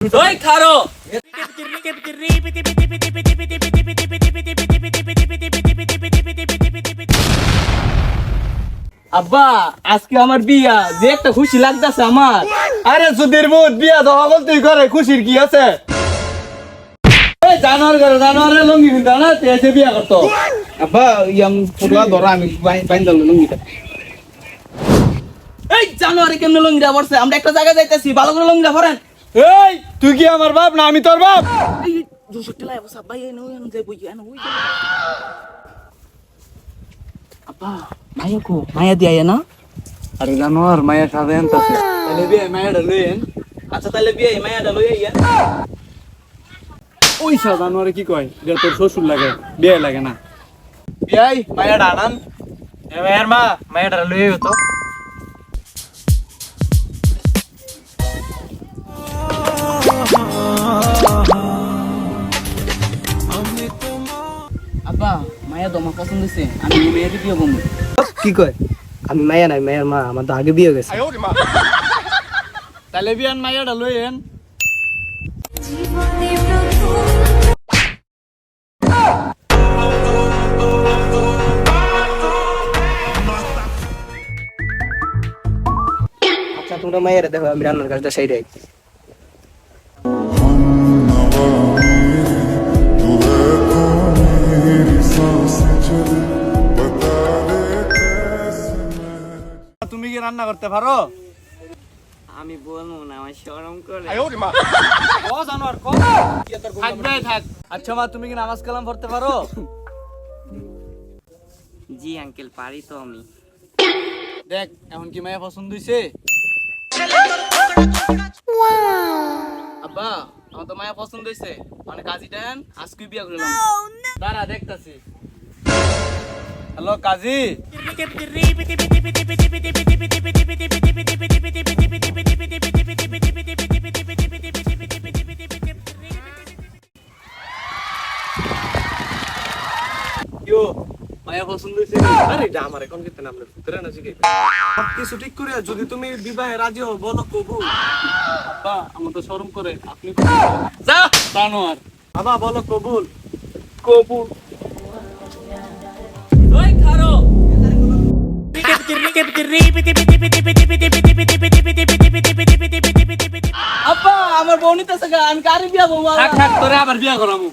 ওই খারো আব্বা আজকে আমার বিয়া যে একটা খুশি লাগতেছে আমার। আরে সুধীর মুদ বিয়া তো হগল তুই করে খুশির কি আছে? এই জানোয়ার করে জানোয়ারের লুঙ্গি কিনতে না তুই এসে বিয়া করতো। আব্বা ইয়াম পুরা ধরা আমি বাইন্দাল লুঙ্গিটা। এই জানুয়ারি কেমনে লঙ্গিটা পড়ছে? আমরা একটা জায়গায় যাইতেছি, ভালো করে লঙ্গিটা পরেন। এই তুই কি আমার বাপ না আমি তোর বাপ? এই দুশোটি লাই বসা ভাই এনে ওই যে বই এনে ওই আব্বা মায়া কো মায়া দিয়া না। আরে জানোয়ার মায়া সাথে আনতাছে। তাহলে বিয়ে মায়াটা লইয়েন। আচ্ছা তাহলে বিয়ে মায়াটা লই আইয়া। ওই সা জানোয়ারে কি কয় যে তোর শ্বশুর লাগে বিয়ে লাগে না। বিয়াই মায়াটা আনান। এ মায়ের মা মায়াটা লই আইও তো। আব্বা মায়া দমা পছন্দ হইছে, আমি মেয়েকে বিয়ে করব। কি কয়? আমি মায়া নাই, মায়ের মা আমার তো আগে বিয়ে গেছে। তাহলে বিয়ান মায়াটা লই আইন। আচ্ছা তোমরা মায়ের দেখো, আমি রান্নার কাজটা সাইডে। তুমি কি রান্না করতে পারো? আমি বলবো না, আমার শরম করে। ও জানোয়ার কো থাকবে থাক। আচ্ছা মা তুমি কি নামাজ কালাম পড়তে পারো? জি আঙ্কেল পারি তো আমি। দেখ এখন কি মায়া পছন্দ হইছে? আব্বা আমার তো মায়া পছন্দ হইছে, মানে কাজী দেন আজকে বিয়ে করলাম। দাঁড়া দেখতাছি। হ্যালো কাজী। কিও মায়া পছন্দ হইছে? আরে এটা আমার এখন কিতে নাম ভিতরে না জিগে কিছু ঠিক করে যদি তুমি বিবাহে রাজি হও বলো কবুল। আব্বা আমার তো শরম করে, আপনি যা জানোয়ার। বাবা বলো কবুল। কবুল। ওই খারো আব্বা আমার বোন নিতেছে, আমি কারে বিয়া করবো? থাক থাক তোরে আবার বিয়া করামু।